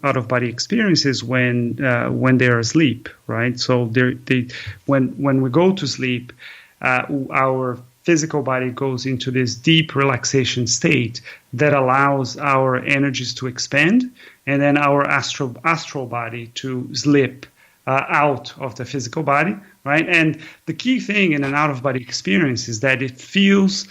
out of body experiences when they're asleep, right? So when we go to sleep, our physical body goes into this deep relaxation state that allows our energies to expand, and then our astral body to slip out of the physical body, right? And the key thing in an out of body experience is that it feels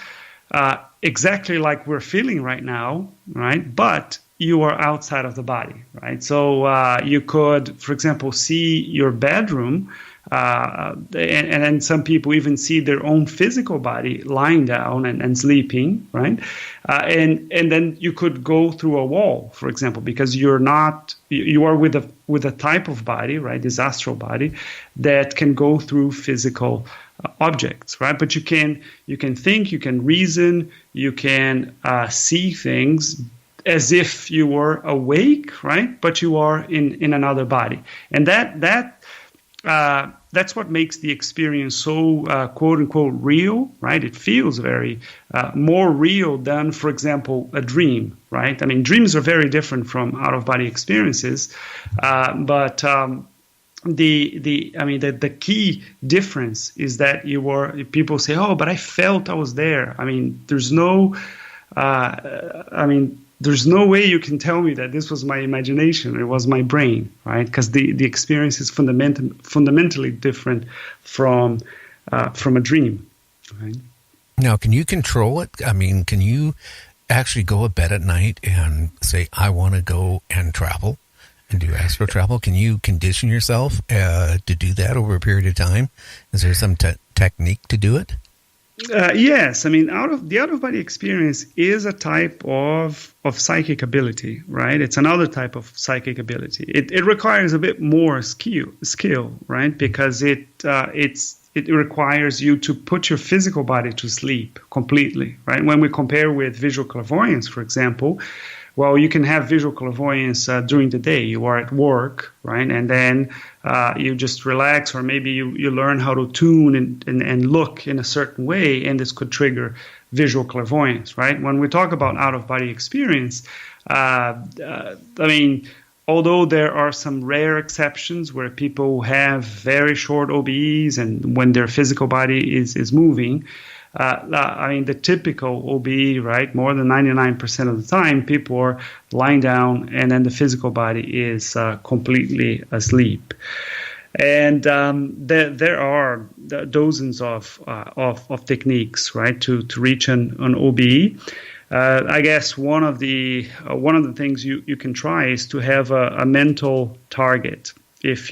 exactly like we're feeling right now, right? But you are outside of the body, right? So you could, for example, see your bedroom, and then some people even see their own physical body lying down and sleeping, right? And then you could go through a wall, for example, because you are with a type of body, right? This astral body that can go through physical objects, right? But you can think, you can reason, you can see things as if you were awake, right? But you are in another body, and that's what makes the experience so quote unquote real, right? It feels very more real than, for example, a dream, right? I mean, dreams are very different from out of body experiences, but the key difference is that people say, oh, but I felt I was there. I mean, there's no way you can tell me that this was my imagination. It was my brain, right? Because the experience is fundamentally different from a dream, right? Now, can you control it? I mean, can you actually go to bed at night and say, I want to go and travel and do astral travel? Can you condition yourself to do that over a period of time? Is there some technique to do it? Yes, I mean, out of body experience is a type of psychic ability, right? It's another type of psychic ability. It requires a bit more skill, right? Because it requires you to put your physical body to sleep completely, right? When we compare with visual clairvoyance, for example, well, you can have visual clairvoyance during the day. You are at work, right? And then you just relax, or maybe you learn how to tune and look in a certain way, and this could trigger visual clairvoyance, right? When we talk about out-of-body experience, I mean, although there are some rare exceptions where people have very short OBEs and when their physical body is moving, I mean, the typical OBE, right, more than 99% of the time, people are lying down and then the physical body is completely asleep. And there are dozens of techniques, right, to reach an OBE. I guess one of the things you can try is to have a mental target. If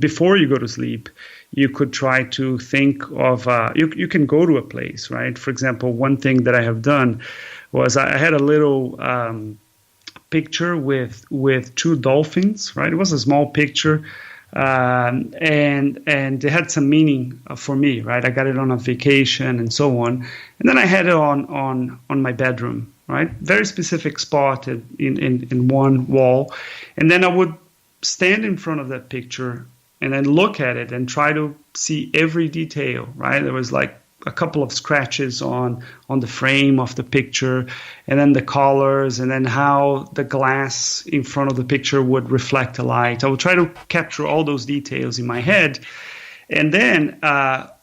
before you go to sleep, you could try to think of, you can go to a place, right? For example, one thing that I have done was I had a little picture with two dolphins, right? It was a small picture, and it had some meaning for me, right? I got it on a vacation and so on. And then I had it on my bedroom, right? Very specific spot in one wall. And then I would stand in front of that picture and then look at it and try to see every detail, right? There was like a couple of scratches on the frame of the picture, and then the colors, and then how the glass in front of the picture would reflect the light. I would try to capture all those details in my head. And then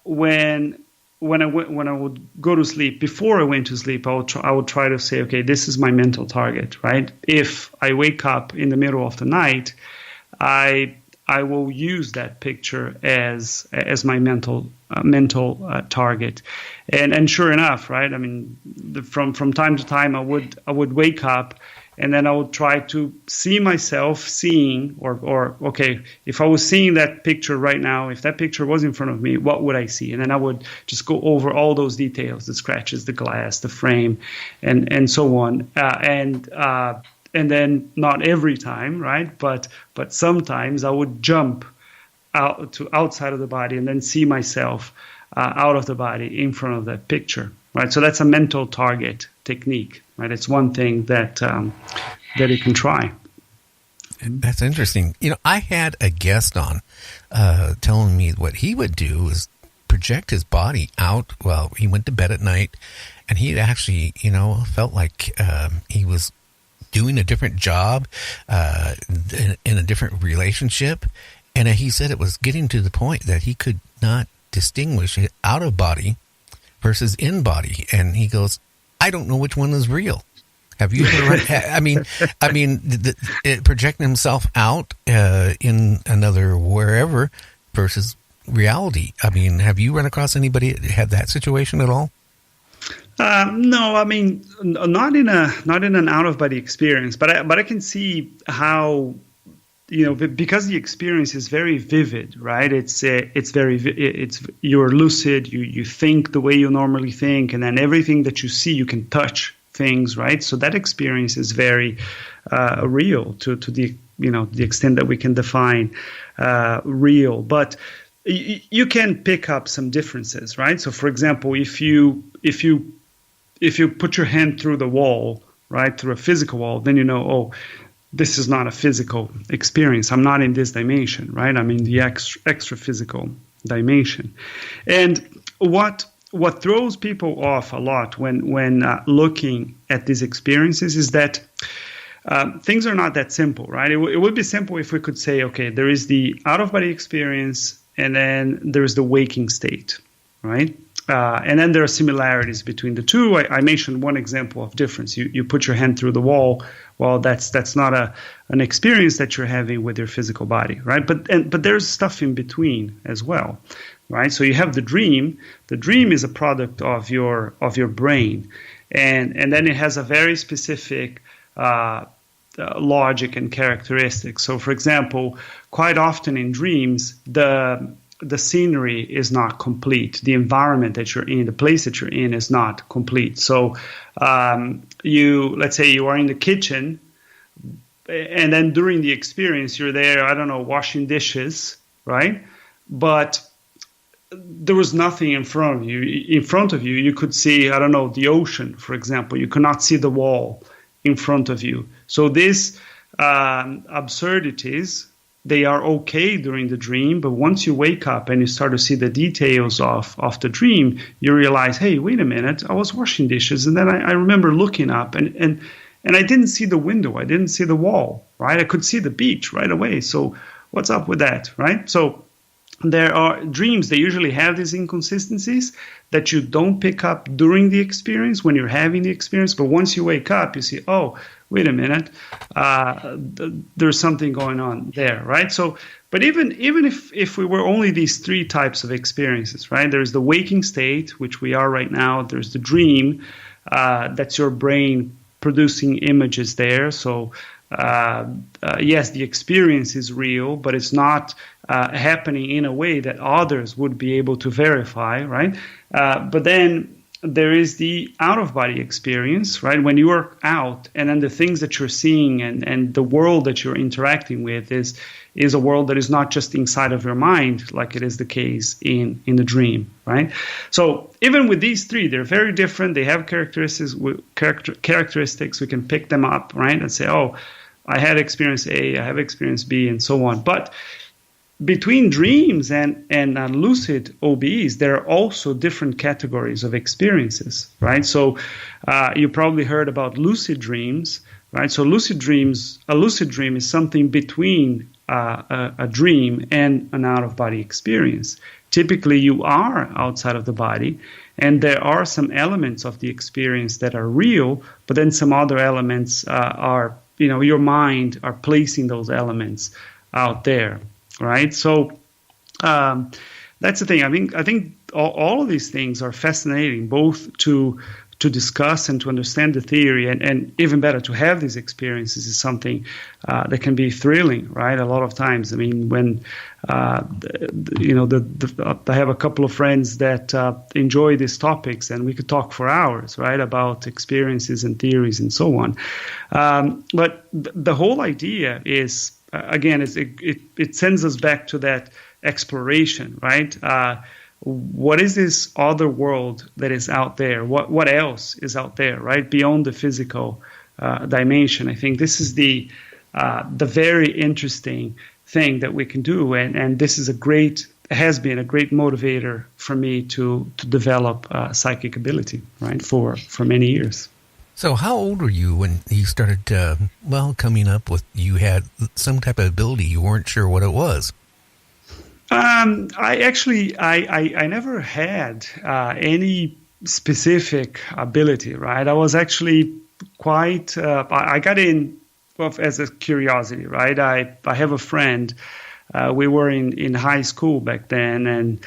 when I would go to sleep, before I went to sleep, I would try to say, okay, this is my mental target, right? If I wake up in the middle of the night, I will use that picture as my mental target, and sure enough, right? I mean, from time to time, I would wake up, and then I would try to see myself seeing, or okay, if I was seeing that picture right now, if that picture was in front of me, what would I see? And then I would just go over all those details: the scratches, the glass, the frame, and so on, and then not every time, right? But sometimes I would jump out to outside of the body and then see myself out of the body in front of that picture, right? So that's a mental target technique, right? It's one thing that you can try. That's interesting. You know, I had a guest on telling me what he would do is project his body out. Well, he went to bed at night, and he had actually, felt like he was doing a different job, in a different relationship. And he said it was getting to the point that he could not distinguish out of body versus in body. And he goes, I don't know which one is real. Have you ever? Projecting himself out in another wherever versus reality. I mean, have you run across anybody that had that situation at all? No, I mean, not in an out of body experience, but I can see how, because the experience is very vivid, right? It's you're lucid, you think the way you normally think, and then everything that you see, you can touch things, right? So that experience is very real to the the extent that we can define real, but you can pick up some differences, right? So, for example, if you put your hand through the wall, right, through a physical wall, then oh, this is not a physical experience. I'm not in this dimension, right? I'm in the extra physical dimension. And what throws people off a lot when looking at these experiences is that things are not that simple, right? It would be simple if we could say, okay, there is the out-of-body experience, and then there's the waking state, right? And then there are similarities between the two. I mentioned one example of difference. You put your hand through the wall. Well, that's not an experience that you're having with your physical body, right? But there's stuff in between as well, right? So you have the dream. The dream is a product of your brain, and then it has a very specific logic and characteristics. So, for example, quite often in dreams, the scenery is not complete. The environment that you're in, the place that you're in, is not complete. So, let's say you are in the kitchen, and then during the experience, you're there, I don't know, washing dishes, right? But there was nothing in front of you. In front of you, you could see, I don't know, the ocean, for example. You could not see the wall in front of you. So these absurdities, they are okay during the dream, but once you wake up and you start to see the details of the dream, you realize, hey, wait a minute, I was washing dishes, and then I remember looking up, and I didn't see the window, I didn't see the wall, right? I could see the beach right away. So what's up with that, right? So there are dreams, they usually have these inconsistencies that you don't pick up during the experience when you're having the experience, but once you wake up, you see, oh, wait a minute, there's something going on there, right? So, but even if we were only these three types of experiences, right? There's the waking state, which we are right now. There's the dream, that's your brain producing images there. So, yes, the experience is real, but it's not happening in a way that others would be able to verify, right? But then there is the out-of-body experience, right? When you are out, and then the things that you're seeing and the world that you're interacting with is a world that is not just inside of your mind, like it is the case in the dream, right? So even with these three, they're very different. They have characteristics. We can pick them up, right? And say, oh, I had experience A, I have experience B, and so on. But between dreams and lucid OBEs, there are also different categories of experiences, right? So you probably heard about lucid dreams, right? So a lucid dream is something between a dream and an out-of-body experience. Typically, you are outside of the body, and there are some elements of the experience that are real, but then some other elements are, your mind are placing those elements out there. Right, so that's the thing. I think all of these things are fascinating, both to discuss and to understand the theory, and even better, to have these experiences is something that can be thrilling, right? A lot of times, I mean, when I have a couple of friends that enjoy these topics, and we could talk for hours, right, about experiences and theories and so on. But the whole idea is, again, it sends us back to that exploration, right? What is this other world that is out there? What else is out there, right? Beyond the physical dimension. I think this is the very interesting thing that we can do, and this is has been a great motivator for me to develop psychic ability, right? For many years. So, how old were you when you started, coming up with you had some type of ability you weren't sure what it was? I never had any specific ability, right? I was actually quite, I got in as a curiosity, right? I have a friend. We were in high school back then, and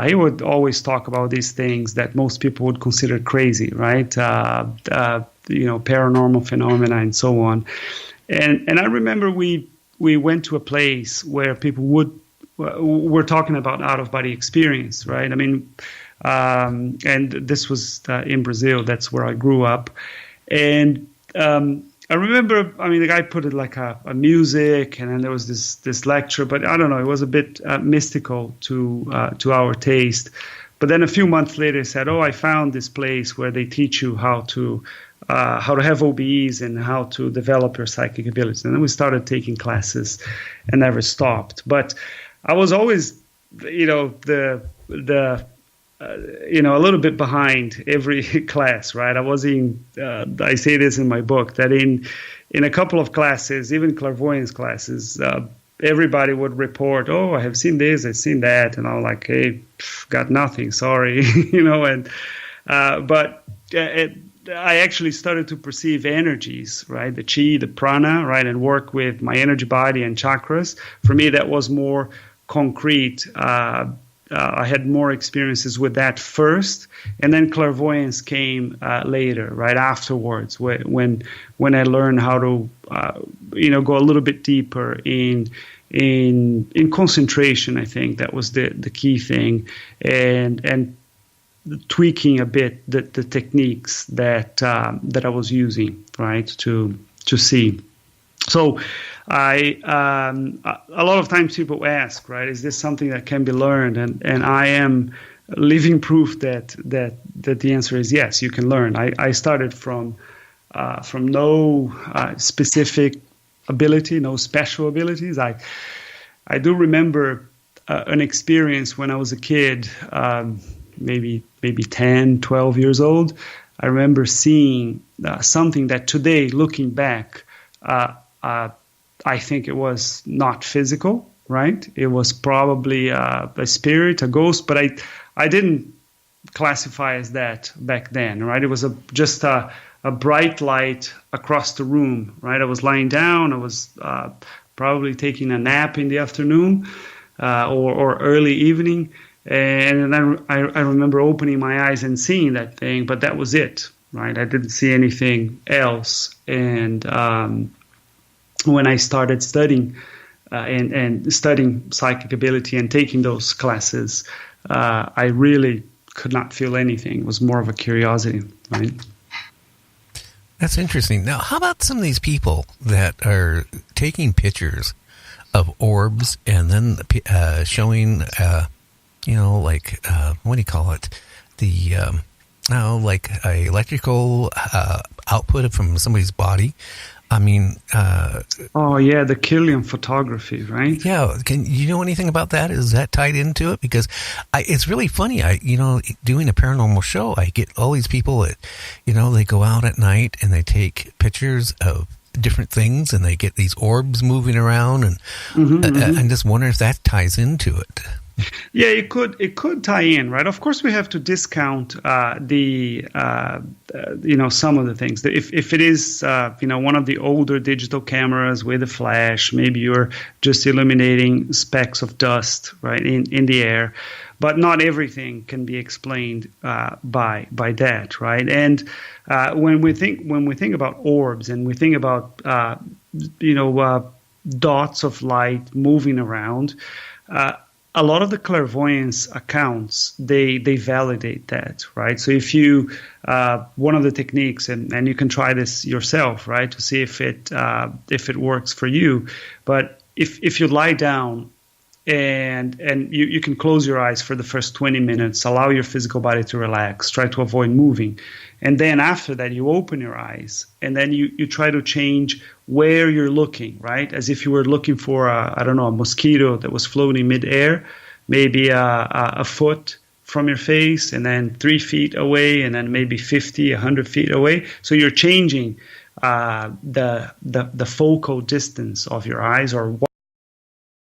he would always talk about these things that most people would consider crazy, right? Paranormal phenomena and so on. And I remember we went to a place where people were talking about out of body experience, right? I mean, and this was in Brazil. That's where I grew up, and I remember, I mean, the guy put it like a music, and then there was this lecture, but I don't know, it was a bit mystical to our taste. But then a few months later, he said, "Oh, I found this place where they teach you how to have OBEs and how to develop your psychic abilities." And then we started taking classes, and never stopped. But I was always, a little bit behind every class, right? I say this in my book, that in a couple of classes, even clairvoyance classes, everybody would report, "Oh, I have seen this, I've seen that," and I'm like, "Hey, got nothing, sorry," but I actually started to perceive energies, right? The chi, the prana, right? And work with my energy body and chakras. For me, that was more concrete. I had more experiences with that first, and then clairvoyance came later, right afterwards, when I learned how to, go a little bit deeper in concentration. I think that was the key thing, and tweaking a bit the techniques that I was using, right, to see. So a lot of times people ask, right, is this something that can be learned? And I am living proof that the answer is yes, you can learn. I started from no specific ability, no special abilities. I do remember an experience when I was a kid, maybe 10, 12 years old. I remember seeing something that today, looking back, I think it was not physical, right? It was probably a spirit, a ghost, but I didn't classify as that back then, right? It was just a bright light across the room, right? I was lying down. I was probably taking a nap in the afternoon or early evening, and then I remember opening my eyes and seeing that thing, but that was it, right? I didn't see anything else, and when I started studying and studying psychic ability and taking those classes, I really could not feel anything. It was more of a curiosity, right? That's interesting. Now, how about some of these people that are taking pictures of orbs and then showing, what do you call it? Like a electrical output from somebody's body. I mean, the Kirlian photography, right? Yeah. Can you know anything about that? Is that tied into it? Because it's really funny. Doing a paranormal show, I get all these people that, they go out at night and they take pictures of different things and they get these orbs moving around, and I'm just wondering if that ties into it. Yeah, it could tie in, right? Of course, we have to discount some of the things. If it is one of the older digital cameras with a flash, maybe you're just illuminating specks of dust, right, in the air. But not everything can be explained by that, right? And when we think about orbs and we think about dots of light moving around. A lot of the clairvoyance accounts, they validate that, right? So if you, one of the techniques, and you can try this yourself, right, to see if it works for you. But if you lie down and you can close your eyes for the first 20 minutes, allow your physical body to relax, try to avoid moving. And then after that, you open your eyes and then you try to change where you're looking, right? As if you were looking for a mosquito that was floating midair, maybe a foot from your face, and then 3 feet away, and then maybe 50, 100 feet away. So you're changing the focal distance of your eyes, or